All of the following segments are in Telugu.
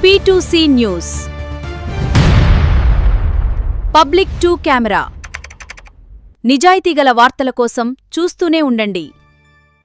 P2C news public to camera నిజాయితీ గల వార్తల కోసం చూస్తూనే ఉండండి.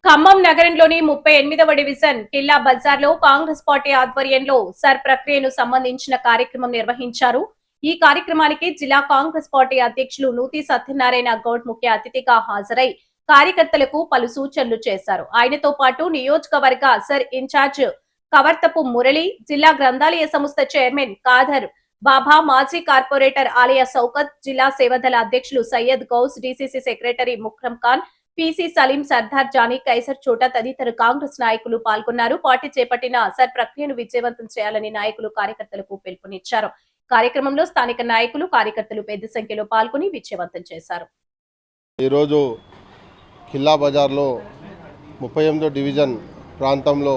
ఖమ్మం నగరంలోని 38వ డివిజన్ కిల్లా బజార్లో కాంగ్రెస్ పార్టీ ఆధ్వర్యంలో సర్ ప్రక్రియను సంబంధించిన కార్యక్రమం నిర్వహించారు. ఈ కార్యక్రమానికి జిల్లా కాంగ్రెస్ పార్టీ అధ్యక్షులు నూతి సత్యనారాయణ గౌడ్ ముఖ్య అతిథిగా హాజరై కార్యకర్తలకు పలు సూచనలు చేశారు. ఆయనతో పాటు నియోజకవర్గ సర్ ఇన్ఛార్జ్ కవర్తపు మురళి, జిల్లా గ్రంథాలయ సంస్థ చైర్మన్ కాదర్ బాబా, మాజీ కార్పొరేటర్ ఆలియా సౌకత్, జిల్లా సేవదళ అధ్యక్షులు Syed Ghouse, DCC secretary Mukram Khan, PC Saleem, Sardar Jani, Kaiser Chota తదితర కాంగ్రెస్ నాయకులు పాల్గొన్నారు. పార్టీ చేపట్టిన సర్ ప్రక్రియను విజయవంతం చేయాలని నాయకులు కార్యకర్తలకు పిలుపునిచ్చారు. కార్యక్రమంలో స్థానిక నాయకులు, కార్యకర్తలు పెద్ద సంఖ్యలో పాల్గొని విజయవంతం చేశారు. ఈరోజు ఖిల్లా బజార్లో 38వ డివిజన్ ప్రాంతంలో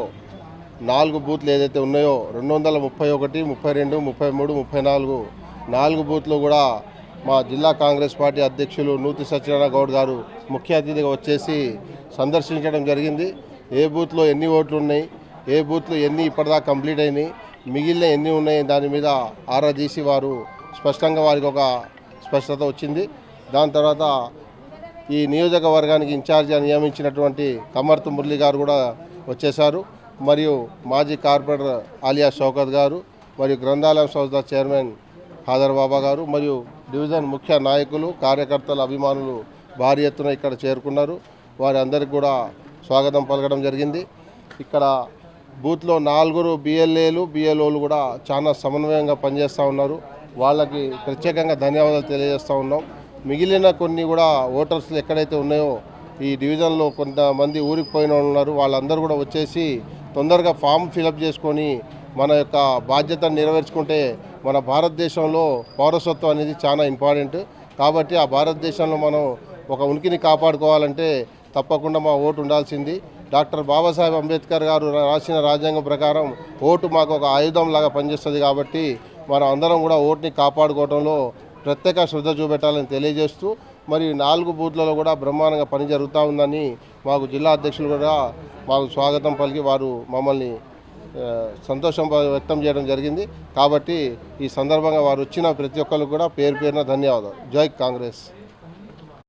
4 బూత్లు ఏదైతే ఉన్నాయో 231, 32, 33, 34 4 బూత్లు కూడా మా జిల్లా కాంగ్రెస్ పార్టీ అధ్యక్షులు నూతి సత్యనారాయణ గౌడ్ గారు ముఖ్య అతిథిగా వచ్చేసి సందర్శించడం జరిగింది. ఏ బూత్లో ఎన్ని ఓట్లు ఉన్నాయి, ఏ బూత్లో ఎన్ని ఇప్పటిదాకా కంప్లీట్ అయినాయి, మిగిలిన ఎన్ని ఉన్నాయి దాని మీద ఆరా తీసి వారు స్పష్టంగా వారికి ఒక స్పష్టత వచ్చింది. దాని తర్వాత ఈ నియోజకవర్గానికి ఇన్ఛార్జిగా నియమించినటువంటి కమర్తు మురళి గారు కూడా వచ్చేశారు. మరియు మాజీ కార్పొరేటర్ ఆలియా షౌకత్ గారు, మరియు గ్రంథాలయం సంస్థ చైర్మన్ కాదర్ బాబా గారు, మరియు డివిజన్ ముఖ్య నాయకులు, కార్యకర్తల అభిమానులు భారీ ఎత్తున ఇక్కడ చేరుకున్నారు. వారి అందరికీ కూడా స్వాగతం పలకడం జరిగింది. ఇక్కడ బూత్లో 4 బిఎల్ఏలు, బిఎల్ఓలు కూడా చాలా సమన్వయంగా పనిచేస్తూ ఉన్నారు. వాళ్ళకి ప్రత్యేకంగా ధన్యవాదాలు తెలియజేస్తూ ఉన్నాం. మిగిలిన కొన్ని కూడా ఓటర్స్ ఎక్కడైతే ఉన్నాయో ఈ డివిజన్లో కొంతమంది ఊరికి పోయిన వాళ్ళు ఉన్నారు. వాళ్ళందరూ కూడా వచ్చేసి తొందరగా ఫామ్ ఫిలప్ చేసుకొని మన యొక్క బాధ్యతను నెరవేర్చుకుంటే మన భారతదేశంలో పౌరసత్వం అనేది చాలా ఇంపార్టెంట్. కాబట్టి ఆ భారతదేశంలో మనం ఒక ఉనికిని కాపాడుకోవాలంటే తప్పకుండా మా ఓటు ఉండాల్సింది. డాక్టర్ బాబాసాహెబ్ అంబేద్కర్ గారు రాసిన రాజ్యాంగం ప్రకారం ఓటు మాకు ఒక ఆయుధంలాగా పనిచేస్తుంది. కాబట్టి మనం అందరం కూడా ఓటుని కాపాడుకోవడంలో ప్రత్యేక శ్రద్ధ చూపెట్టాలని తెలియజేస్తూ, మరి 4 బూత్లలో కూడా బ్రహ్మాండంగా పని జరుగుతూ ఉందని మాకు జిల్లా అధ్యక్షులు కూడా మాకు స్వాగతం పలికి వారు మమ్మల్ని సంతోషం వ్యక్తం చేయడం జరిగింది. కాబట్టి ఈ సందర్భంగా వారు వచ్చిన ప్రతి ఒక్కరికి కూడా పేరు పేరున ధన్యవాదాలు. జై కాంగ్రెస్.